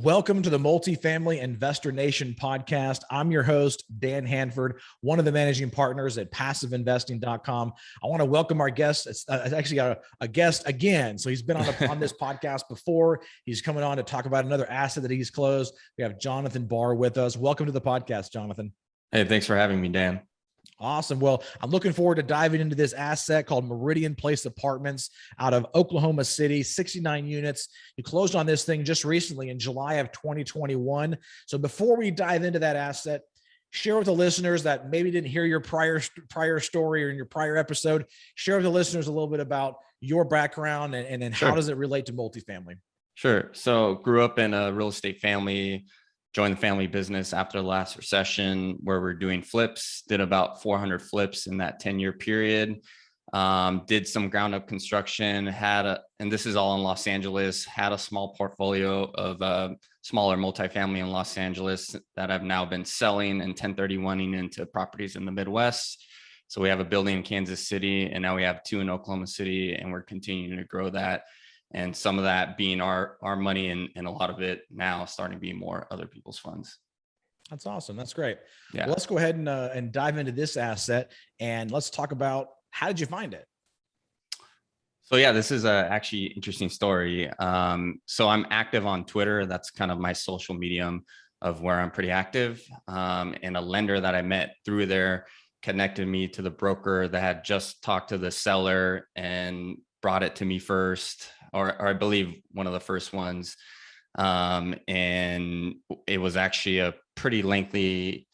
Welcome to the Multifamily Investor Nation podcast. I'm your host, Dan Hanford, one of the managing partners at PassiveInvesting.com. I want to welcome our guest. It's actually got a guest again. So he's been on this podcast before. He's coming on to talk about another asset that he's closed. We have Jonathan Barr with us. Welcome to the podcast, Jonathan. Hey, thanks for having me, Dan. Awesome. Well, I'm looking forward to diving into this asset called Meridian Place Apartments out of Oklahoma City, 69 units. You closed on this thing just recently in July of 2021. So before we dive into that asset, share with the listeners that maybe didn't hear your prior story or in your prior episode, share with the listeners a little bit about your background and then how does it relate to multifamily? Sure. So grew up in a real estate family. Joined the family business after the last recession where we're doing flips, did about 400 flips in that 10-year period. Did some ground up construction, and this is all in Los Angeles, had a small portfolio of smaller multifamily in Los Angeles that I've now been selling and 1031ing into properties in the Midwest. So we have a building in Kansas City and now we have 2 in Oklahoma City, and we're continuing to grow that. And some of that being our money and a lot of it now starting to be more other people's funds. That's awesome. That's great. Yeah. Well, let's go ahead and dive into this asset and let's talk about how did you find it? So yeah, this is a actually interesting story. So I'm active on Twitter. That's kind of my social medium of where I'm pretty active. And a lender that I met through there connected me to the broker that had just talked to the seller and brought it to me first, or I believe one of the first ones. And it was actually a pretty lengthy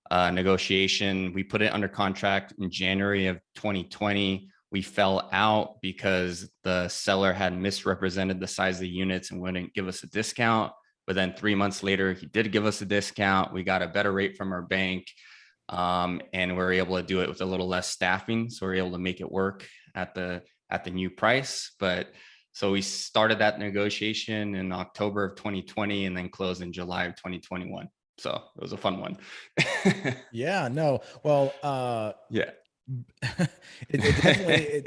negotiation. We put it under contract in January of 2020. We fell out because the seller had misrepresented the size of the units and wouldn't give us a discount. But then 3 months later, he did give us a discount. We got a better rate from our bank. And we were able to do it with a little less staffing. So we were able to make it work at the new price. But so we started that negotiation in October of 2020 and then closed in July of 2021. So it was a fun one. Yeah, no. Well, yeah. it definitely,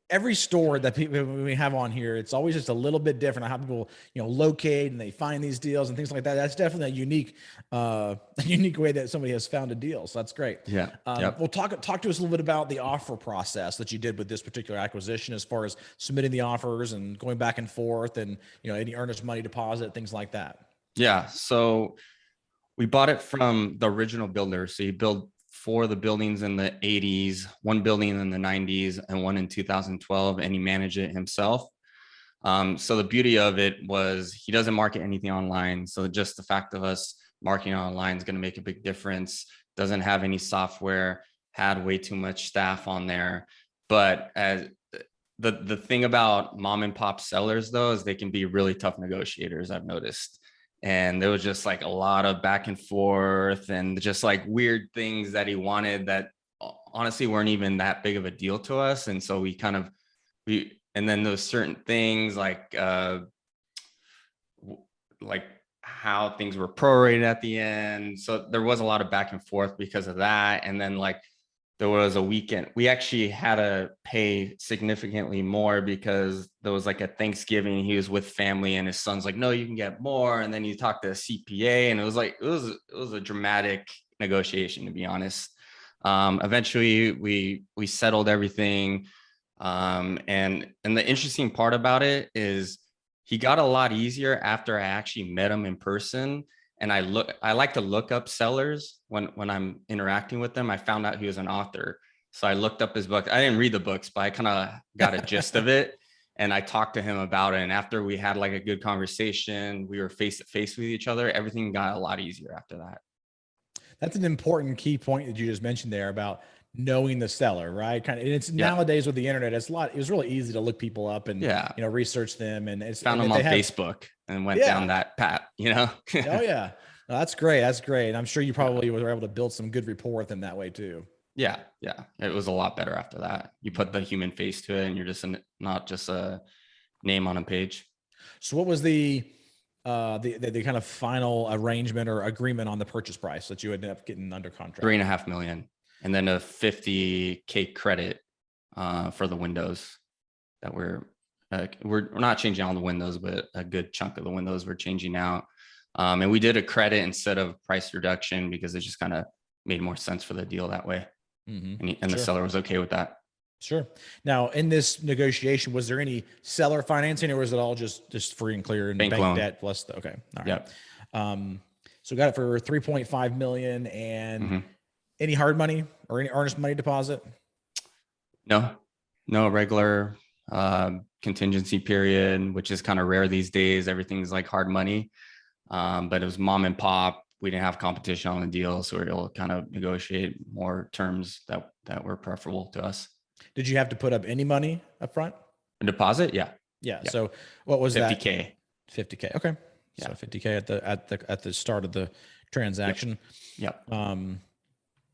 every store that we have on here, it's always just a little bit different on how people, locate and they find these deals and things like that. That's definitely a unique way that somebody has found a deal. So that's great. Yeah. Well, talk to us a little bit about the offer process that you did with this particular acquisition, as far as submitting the offers and going back and forth and, any earnest money deposit, things like that. Yeah. So we bought it from the original builder. So he built 4 of the buildings in the 80s, 1 building in the 90s, and 1 in 2012, and he managed it himself. So the beauty of it was he doesn't market anything online. So just the fact of us marketing online is going to make a big difference. Doesn't have any software, had way too much staff on there. But as the thing about mom and pop sellers, though, is they can be really tough negotiators, I've noticed. And there was just like a lot of back and forth and just like weird things that he wanted that honestly weren't even that big of a deal to us. And so and then those certain things like how things were prorated at the end. So there was a lot of back and forth because of that. And then there was a weekend. We actually had to pay significantly more because there was like a Thanksgiving. He was with family and his son's like, no, you can get more. And then you talk to a CPA and it was a dramatic negotiation, to be honest. Eventually we settled everything. And the interesting part about it is he got a lot easier after I actually met him in person. And I like to look up sellers when I'm interacting with them. I found out he was an author. So I looked up his book. I didn't read the books, but I kind of got a gist of it. And I talked to him about it. And after we had like a good conversation, we were face to face with each other. Everything got a lot easier after that. That's an important key point that you just mentioned there about knowing the seller, right? And it's nowadays with the internet, it was really easy to look people up and, research them. And found them on Facebook and went down that path, Oh yeah. No, that's great. That's great. And I'm sure you probably were able to build some good rapport with them that way too. Yeah. It was a lot better after that. You put the human face to it and you're just not just a name on a page. So what was the kind of final arrangement or agreement on the purchase price that you ended up getting under contract? $3.5 million. And then a $50K credit for the windows that we're not changing all the windows, but a good chunk of the windows we're changing out. And we did a credit instead of price reduction because it just kind of made more sense for the deal that way. And the seller was okay with that. Sure. Now, in this negotiation, was there any seller financing, or was it all just free and clear and bank loan debt plus the, okay. All right. Yep. So got it for 3.5 million, and any hard money or any earnest money deposit? No regular contingency period, which is kind of rare these days. Everything's like hard money. But it was mom and pop. We didn't have competition on the deal, so we were able to kind of negotiate more terms that were preferable to us. Did you have to put up any money up front? A deposit? Yeah. So what was 50K. that? 50K. Okay. Yeah. So 50K at the start of the transaction. Yep. A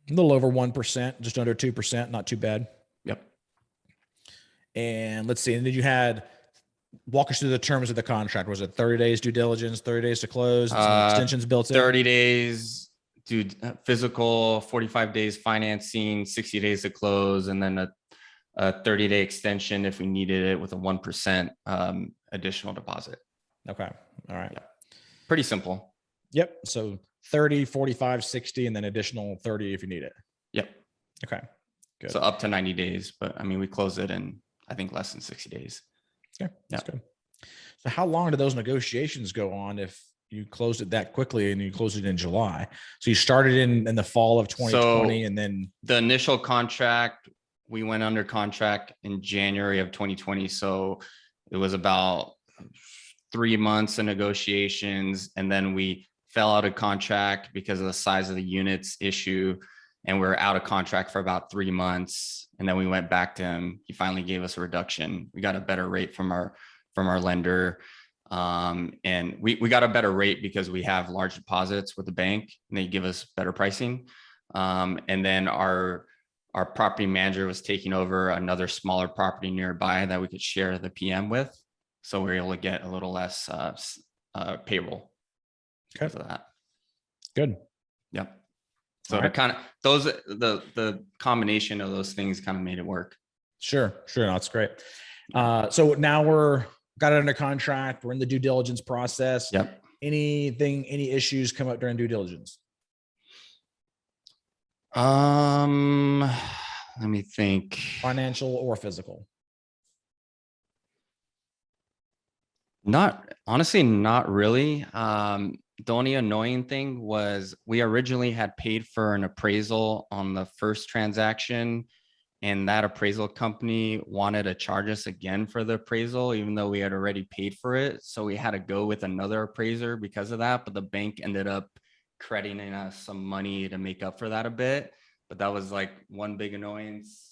little over 1%, just under 2%, not too bad. Yep. And let's see. And did you walk us through the terms of the contract? Was it 30 days due diligence, 30 days to close, and some extensions built in? 30 days physical, 45 days financing, 60 days to close, and then a 30-day extension if we needed it with a 1% additional deposit. Okay. All right. Yeah. Pretty simple. Yep. So 30, 45, 60, and then additional 30 if you need it. Yep. Okay. Good. So up to 90 days, but I mean, we closed it in, I think, less than 60 days. Okay. That's good. So how long did those negotiations go on if you closed it that quickly and you closed it in July? So you started in the fall of 2020, and then the initial contract, we went under contract in January of 2020. So it was about 3 months of negotiations, and then we fell out of contract because of the size of the units issue, and we were out of contract for about 3 months. And then we went back to him. He finally gave us a reduction. We got a better rate from our lender. And we got a better rate because we have large deposits with the bank, and they give us better pricing. And then our property manager was taking over another smaller property nearby that we could share the PM with. So we were able to get a little less payroll because of that. Good. Yep. So to kind of the combination of those things kind of made it work. Sure. No, that's great. So now got it under contract. We're in the due diligence process. Yep. Any issues come up during due diligence? Let me think. Financial or physical? Honestly, not really. The only annoying thing was we originally had paid for an appraisal on the first transaction, and that appraisal company wanted to charge us again for the appraisal, even though we had already paid for it. So we had to go with another appraiser because of that. But the bank ended up crediting us some money to make up for that a bit. But that was like one big annoyance.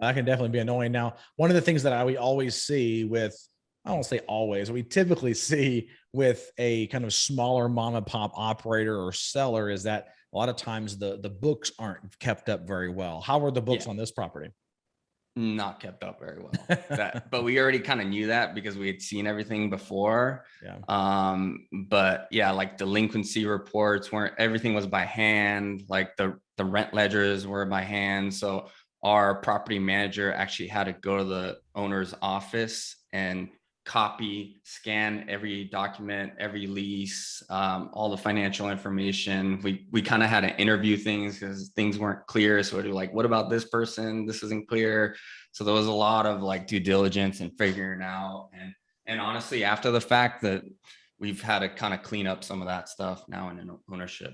That can definitely be annoying. Now, one of the things that we always see with, I don't say always, we typically see with a kind of smaller mom and pop operator or seller is that a lot of times the books aren't kept up very well. How were the books on this property? Not kept up very well. But we already kind of knew that because we had seen everything before. Yeah. But yeah, like delinquency reports everything was by hand, like the rent ledgers were by hand. So our property manager actually had to go to the owner's office and scan every document, every lease, all the financial information. We kind of had to interview things because things weren't clear. So we're like, what about this person? This isn't clear. So there was a lot of like due diligence and figuring out. And honestly, after the fact, that we've had to kind of clean up some of that stuff now in ownership.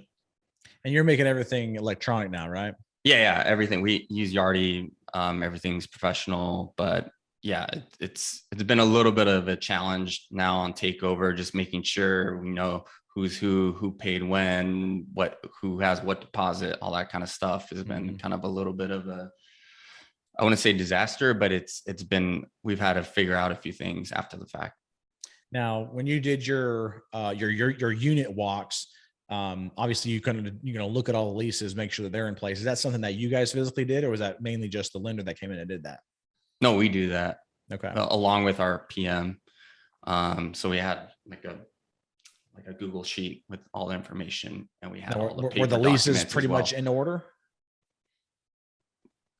And you're making everything electronic now, right? Yeah. Everything. We use Yardi. Everything's professional, but yeah, it's been a little bit of a challenge now on takeover, just making sure we know who's who paid when, who has what deposit, all that kind of stuff has been kind of a little bit of a, I want to say disaster, but we've had to figure out a few things after the fact. Now, when you did your unit walks, obviously you look at all the leases, make sure that they're in place. Is that something that you guys physically did, or was that mainly just the lender that came in and did that? No, we do that. Okay. Along with our PM. So we had like a Google sheet with all the information, and we had all the paper were the leases pretty much in order?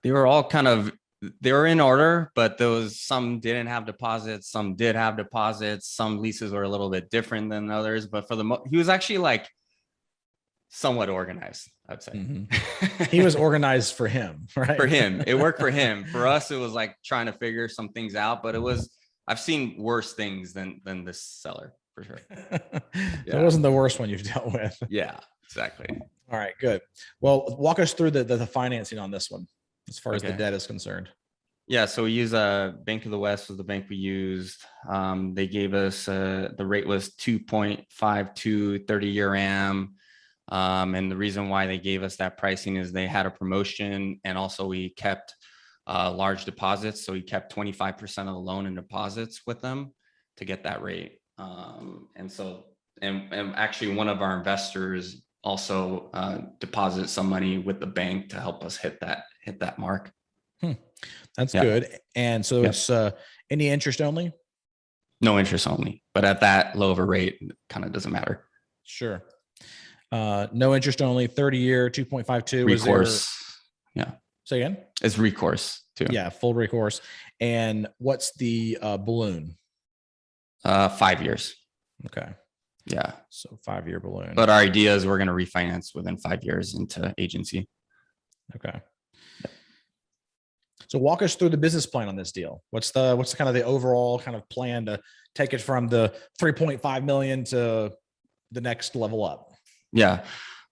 They were all kind of they were in order, but some didn't have deposits, some did have deposits, some leases were a little bit different than others, but he was actually like somewhat organized, I'd say. He was organized for him, right? For him, it worked for him. For us, it was like trying to figure some things out, but I've seen worse things than this seller for sure. That wasn't the worst one you've dealt with. Yeah, exactly. All right, good. Well, walk us through the financing on this one as far as the debt is concerned. Yeah, so we use Bank of the West was the bank we used. They gave us the rate was 2.52 30-year AM. And the reason why they gave us that pricing is they had a promotion, and also we kept large deposits. So we kept 25% of the loan in deposits with them to get that rate. And actually one of our investors also deposited some money with the bank to help us hit that mark. That's good. And so it's any interest only? No interest only, but at that low of a rate, it kind of doesn't matter. Sure. No interest only, 30-year, 2.52. Recourse. Yeah. Say again? It's recourse too. Yeah, full recourse. And what's the balloon? 5 years. Okay. Yeah. So 5-year balloon. But our idea is we're going to refinance within 5 years into agency. Okay. So walk us through the business plan on this deal. What's the kind of the overall kind of plan to take it from the 3.5 million to the next level up? Yeah.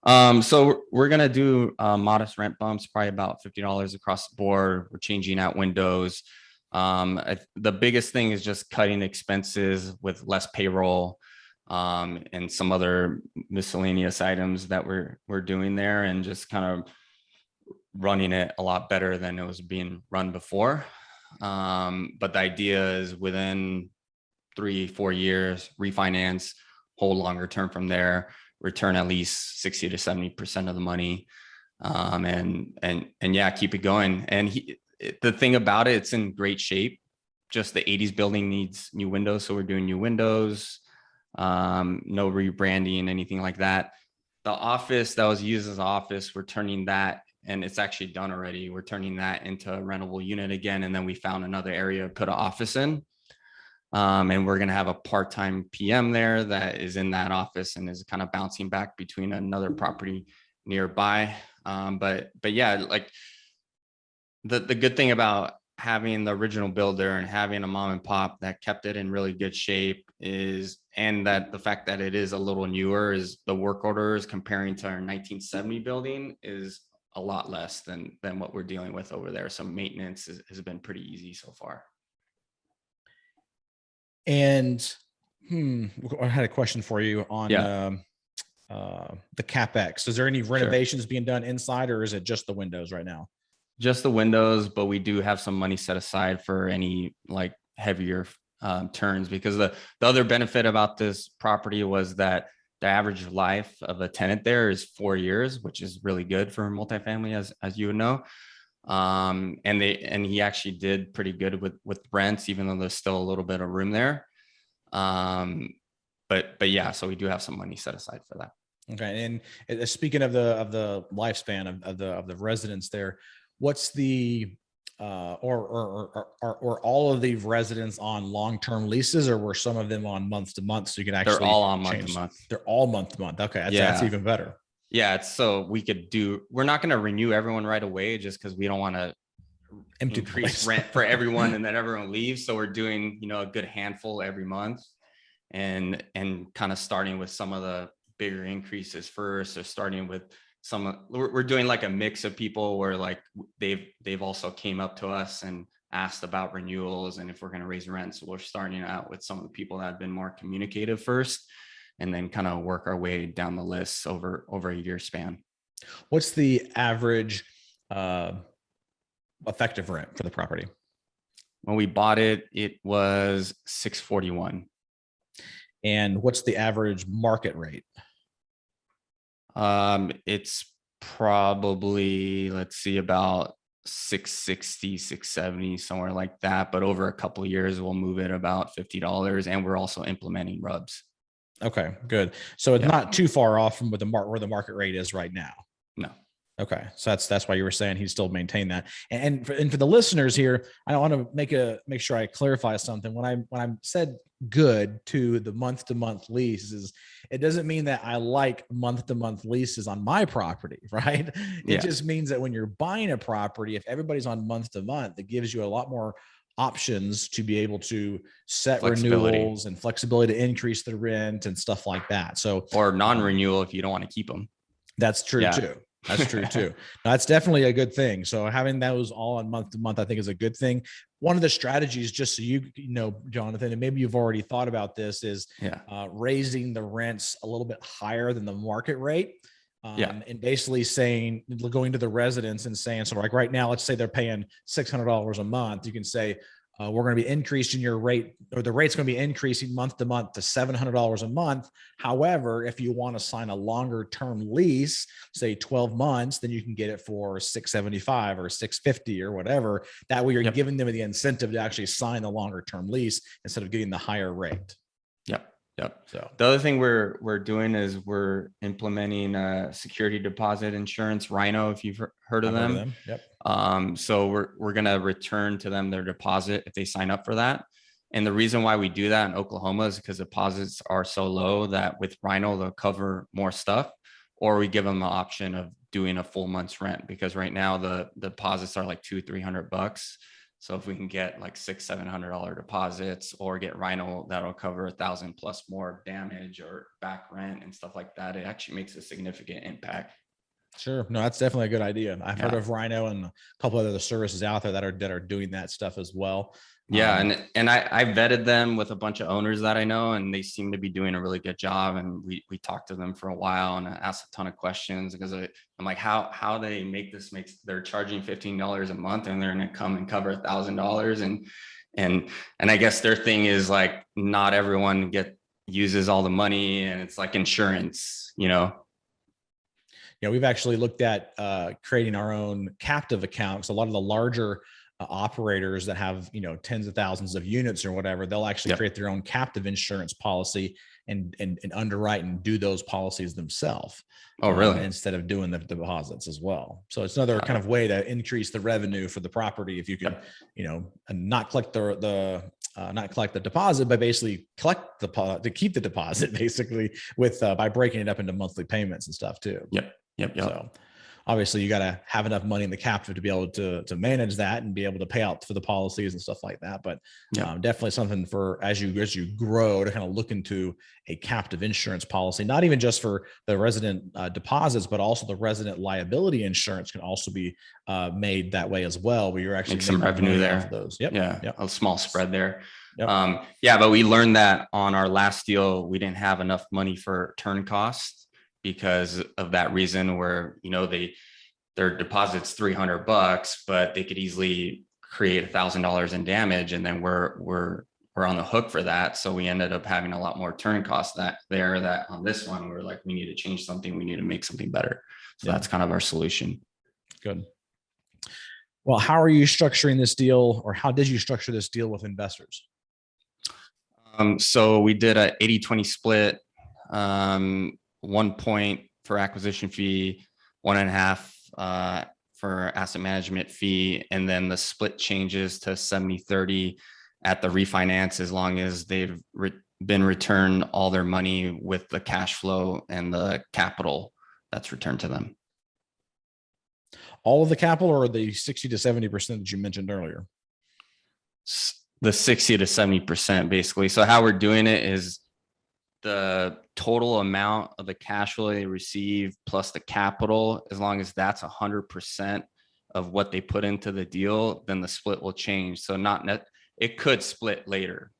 So we're going to do modest rent bumps, probably about $50 across the board. We're changing out windows. The biggest thing is just cutting expenses with less payroll, and some other miscellaneous items that we're doing there, and just kind of running it a lot better than it was being run before. But the idea is within 3-4 years, refinance, hold longer term from there, return at least 60 to 70% of the money. And yeah, keep it going. And the thing about it, it's in great shape. Just the 80s building needs new windows. So we're doing new windows, no rebranding, anything like that. The office that was used as an office, we're turning that, and it's actually done already. We're turning that into a rentable unit again. And then we found another area to put an office in. And we're going to have a part-time PM there that is in that office and is kind of bouncing back between another property nearby. But yeah, like the good thing about having the original builder and having a mom and pop that kept it in really good shape is, and that the fact that it is a little newer, is the work orders comparing to our 1970 building is a lot less than what we're dealing with over there. So maintenance has been pretty easy so far. And I had a question for you on the CapEx. Is there any renovations being done inside, or is it just the windows right now? Just the windows, but we do have some money set aside for any like heavier turns, because the other benefit about this property was that the average life of a tenant there is 4 years, which is really good for multifamily, as you would know. And he actually did pretty good with rents, even though there's still a little bit of room there. But yeah, so we do have some money set aside for that. Okay. And speaking of the lifespan of the residents there, what's the or all of the residents on long-term leases, or were some of them on month to month? So you can actually, they're all on month to month. They're all month to month. Okay. That's even better. Yeah. It's so we're not going to renew everyone right away, just because we don't want to increase rent for everyone and then everyone leaves. So we're doing, a good handful every month, and kind of starting with some of the bigger increases first, or starting with we're doing like a mix of people where like they've also came up to us and asked about renewals and if we're going to raise rents. So we're starting out with some of the people that have been more communicative first, and then kind of work our way down the list over a year span. What's the average effective rent for the property? When we bought it, it was $641. And what's the average market rate? It's probably, let's see, about 660, 670, somewhere like that. But over a couple of years, we'll move it about $50, and we're also implementing RUBS. Okay, good. So it's not too far off from where the market rate is right now. No. Okay. So that's why you were saying he'd still maintain that. And for the listeners here, I want to make sure I clarify something. When I said good to the month-to-month leases, it doesn't mean that I like month-to-month leases on my property, right? It Yeah. just means that when you're buying a property, if everybody's on month-to-month, it gives you a lot more options to be able to set renewals and flexibility to increase the rent and stuff like that. So, or non-renewal if you don't want to keep them. That's true too. That's true too. That's definitely a good thing. So having those all on month to month, I think is a good thing. One of the strategies, just so you know, Jonathan, and maybe you've already thought about this, is raising the rents a little bit higher than the market rate. And basically saying, going to the residents and saying, so like right now, let's say they're paying $600 a month. You can say, we're going to be increasing your rate, or the rate's going to be increasing month to month to $700 a month. However, if you want to sign a longer term lease, say 12 months, then you can get it for $675 or $650 or whatever. That way you're giving them the incentive to actually sign the longer term lease instead of getting the higher rate. Yep. So the other thing we're doing is we're implementing a security deposit insurance, Rhino, if you've heard of them. Yep. So we're going to return to them their deposit if they sign up for that. And the reason why we do that in Oklahoma is because deposits are so low that with Rhino, they'll cover more stuff, or we give them the option of doing a full month's rent, because right now the deposits are like $200-$300. So if we can get like $600-$700 deposits, or get Rhino, that'll cover $1,000+ more damage or back rent and stuff like that, it actually makes a significant impact. Sure. No, that's definitely a good idea. I've heard of Rhino and a couple of other services out there that are doing that stuff as well. Yeah. And I vetted them with a bunch of owners that I know, and they seem to be doing a really good job. And we talked to them for a while, and I asked a ton of questions, because I'm like, how they make this they're charging $15 a month and they're going to come and cover $1,000. And I guess their thing is like, not everyone uses all the money, and it's like insurance, you know? Yeah. We've actually looked at creating our own captive accounts. A lot of the larger operators that have, tens of thousands of units or whatever, they'll actually create their own captive insurance policy and underwrite and do those policies themselves. Oh, really? Instead of doing the deposits as well. So it's another kind of way to increase the revenue for the property. If you can, not collect not collect the deposit, but basically to keep the deposit basically with, by breaking it up into monthly payments and stuff too. Yep. So obviously you got to have enough money in the captive to be able to manage that and be able to pay out for the policies and stuff like that. But definitely something for, as you grow, to kind of look into a captive insurance policy, not even just for the resident deposits, but also the resident liability insurance can also be made that way as well, where you're actually make some revenue there. Those. A small spread there. Yep. But we learned that on our last deal, we didn't have enough money for turn costs, because of that reason, where, their deposit's $300, but they could easily create $1,000 in damage. And then we're on the hook for that. So we ended up having a lot more turn costs that on this one, we're like, we need to change something. We need to make something better. So that's kind of our solution. Good. Well, how are you structuring this deal, or how did you structure this deal with investors? So we did a 80-20 split. 1 point for acquisition fee, 1.5 for asset management fee, and then the split changes to 70-30 at the refinance, as long as they've been returned all their money with the cash flow and the capital that's returned to them. All of the capital, or the 60 to 70% that you mentioned earlier? The 60 to 70%, basically. So how we're doing it is the total amount of the cash flow they receive plus the capital, as long as that's 100% of what they put into the deal, then the split will change. So it could split later,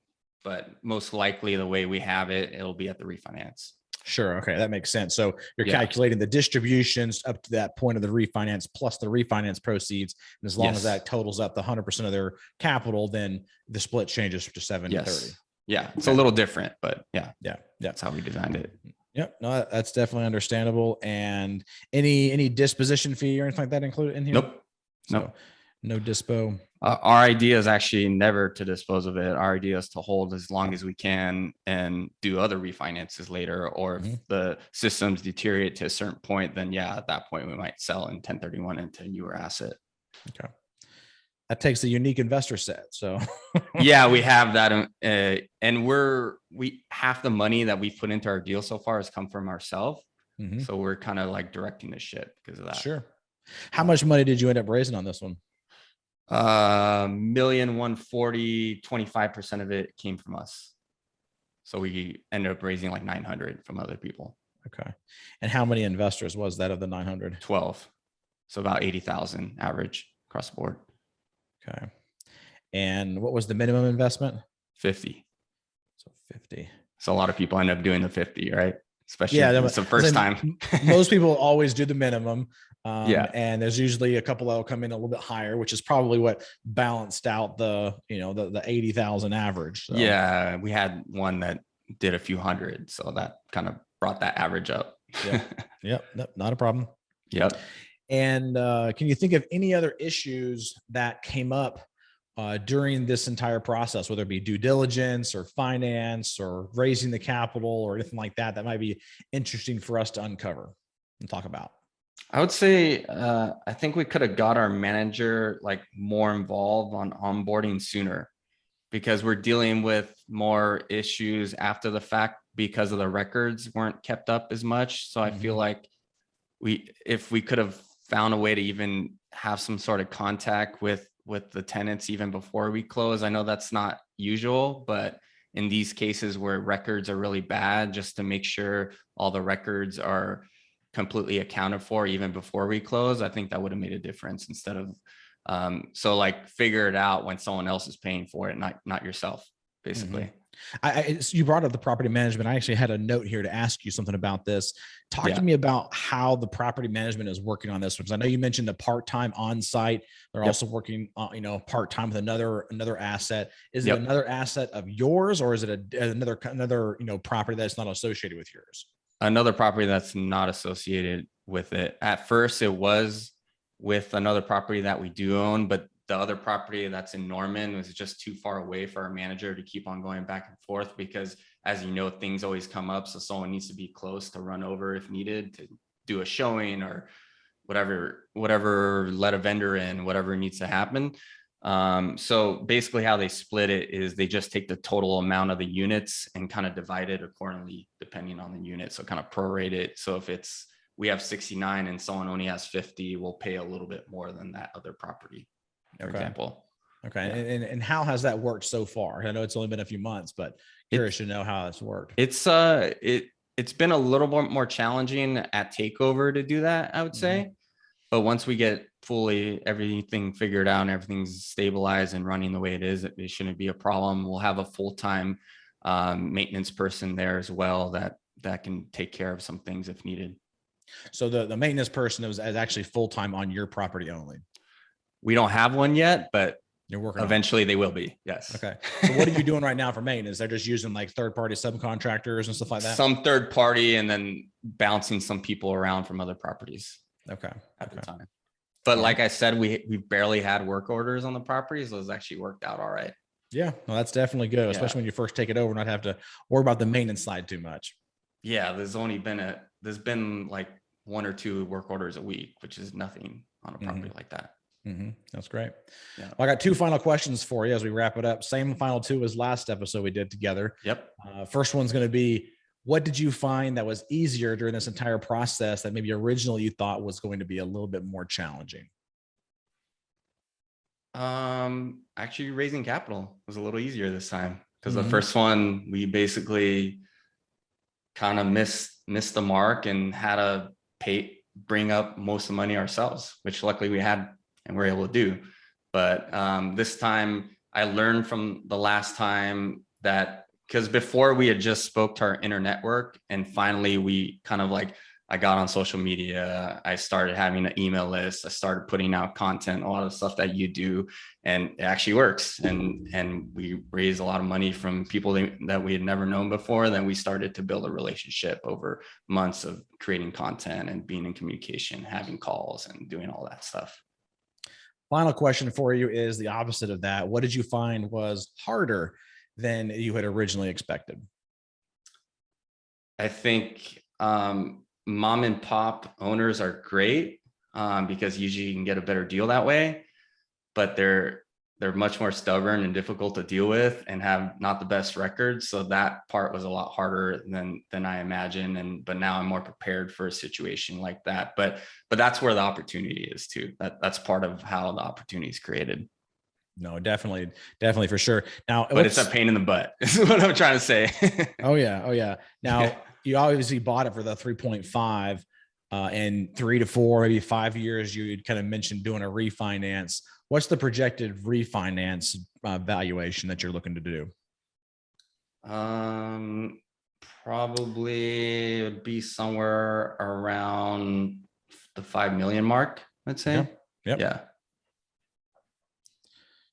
but most likely the way we have it, it'll be at the refinance. Sure. Okay. That makes sense. So you're calculating the distributions up to that point of the refinance plus the refinance proceeds. And as long as that totals up the 100% of their capital, then the split changes to 70-30. Yeah. It's a little different, but yeah. That's how we designed it. Yep. No, that's definitely understandable. And any disposition fee or anything like that included in here? Nope. No dispo. Our idea is actually never to dispose of it. Our idea is to hold as long as we can and do other refinances later. Or if the systems deteriorate to a certain point, then yeah, at that point we might sell in 1031 into a newer asset. Okay. That takes a unique investor set. So yeah, we have that. And we half the money that we've put into our deal so far has come from ourselves. So we're kind of like directing the ship because of that. Sure. How much money did you end up raising on this one? 1,140,000, 25% of it came from us. So we ended up raising like 900 from other people. Okay. And how many investors was that of the 900? 12. So about 80,000 average across the board. Okay. And what was the minimum investment? 50. So 50. So a lot of people end up doing the 50, right? Especially it's the first time. Most people always do the minimum. Yeah. And there's usually a couple that will come in a little bit higher, which is probably what balanced out the 80,000 average. So. Yeah. We had one that did a few hundred. So that kind of brought that average up. Yep. Not a problem. Yep. And can you think of any other issues that came up during this entire process, whether it be due diligence or finance or raising the capital or anything like that, that might be interesting for us to uncover and talk about? I would say, I think we could have got our manager like more involved on onboarding sooner, because we're dealing with more issues after the fact because of the records weren't kept up as much. So I feel like if we could have found a way to even have some sort of contact with the tenants even before we close. I know that's not usual, but in these cases where records are really bad, just to make sure all the records are completely accounted for even before we close, I think that would have made a difference instead of so like figure it out when someone else is paying for it, not yourself, basically. You brought up the property management. I actually had a note here to ask you something about this. Talk to me about how the property management is working on this, because I know you mentioned a part-time on-site. They're also working, part-time with another asset. Is it another asset of yours, or is it another property that's not associated with yours? Another property that's not associated with it. At first, it was with another property that we do own, but the other property that's in Norman was just too far away for our manager to keep on going back and forth, because as you know, things always come up. So someone needs to be close to run over if needed to do a showing or whatever, let a vendor in, whatever needs to happen. So basically how they split it is they just take the total amount of the units and kind of divide it accordingly, depending on the unit. So kind of prorate it. So if we have 69 and someone only has 50, we'll pay a little bit more than that other property, for example. Okay. Yeah. And how has that worked so far? I know it's only been a few months, but curious to know how it's worked. It's been a little bit more challenging at takeover to do that, I would say. But once we get fully everything figured out and everything's stabilized and running the way it is, it shouldn't be a problem. We'll have a full-time maintenance person there as well that can take care of some things if needed. So the maintenance person is actually full-time on your property only? We don't have one yet, but you're working eventually they will be. Yes. Okay. So what are you doing right now for maintenance? They're just using like third-party subcontractors and stuff like that? Some third party, and then bouncing some people around from other properties. Okay. At the time. But like I said, we barely had work orders on the property, so it's actually worked out all right. Yeah, well, that's definitely good, especially when you first take it over, not have to worry about the maintenance side too much. Yeah, there's been like 1 or 2 work orders a week, which is nothing on a property like that. That's great. Yeah. Well, I got 2 final questions for you as we wrap it up. Same final 2 as last episode we did together. Yep. First one's going to be, what did you find that was easier during this entire process that maybe originally you thought was going to be a little bit more challenging? Actually raising capital was a little easier this time, because the first one we basically kind of missed the mark and had to bring up most of the money ourselves, which luckily we had and we're able to do. But this time I learned from the last time that, because before we had just spoke to our inner network, and finally we kind of like, I got on social media, I started having an email list, I started putting out content, a lot of stuff that you do, and it actually works. And we raised a lot of money from people that we had never known before. Then we started to build a relationship over months of creating content and being in communication, having calls and doing all that stuff. Final question for you is the opposite of that. What did you find was harder than you had originally expected? I think mom and pop owners are great because usually you can get a better deal that way, but they're much more stubborn and difficult to deal with and have not the best records. So that part was a lot harder than I imagined. But now I'm more prepared for a situation like that. But that's where the opportunity is too. That's part of how the opportunity is created. No, definitely for sure. Now, but it's a pain in the butt is what I'm trying to say. Oh yeah. Now you obviously bought it for the 3.5 and 3 to 4, maybe 5 years. You kind of mentioned doing a refinance. What's the projected refinance valuation that you're looking to do? Probably would be somewhere around the 5 million mark, I'd say. Yeah.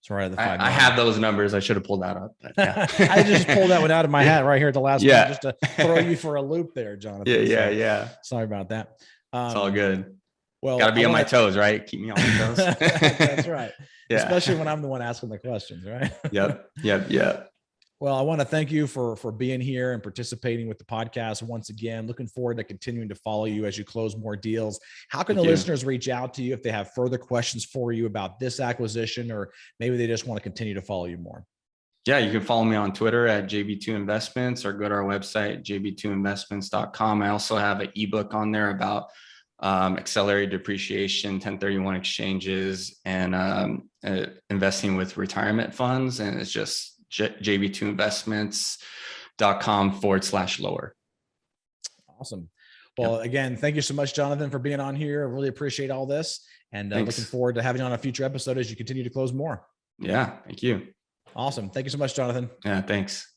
So right at the 5 million. I have those numbers. I should have pulled that up. But yeah. I just pulled that one out of my hat right here at the last minute just to throw you for a loop there, Jonathan. Yeah. Sorry about that. It's all good. Well, gotta be on my toes, right? Keep me on my toes. That's right. Yeah. Especially when I'm the one asking the questions, right? Yep. Well, I want to thank you for being here and participating with the podcast once again. Looking forward to continuing to follow you as you close more deals. How can the listeners reach out to you if they have further questions for you about this acquisition, or maybe they just want to continue to follow you more? Yeah, you can follow me on Twitter at JB2 Investments or go to our website, jb2investments.com. I also have an ebook on there about accelerated depreciation, 1031 exchanges, and investing with retirement funds. And it's just jb2investments.com/lower. Awesome. Well, again, thank you so much, Jonathan, for being on here. I really appreciate all this, and looking forward to having you on a future episode as you continue to close more. Yeah, thank you. Awesome. Thank you so much, Jonathan. Yeah, thanks.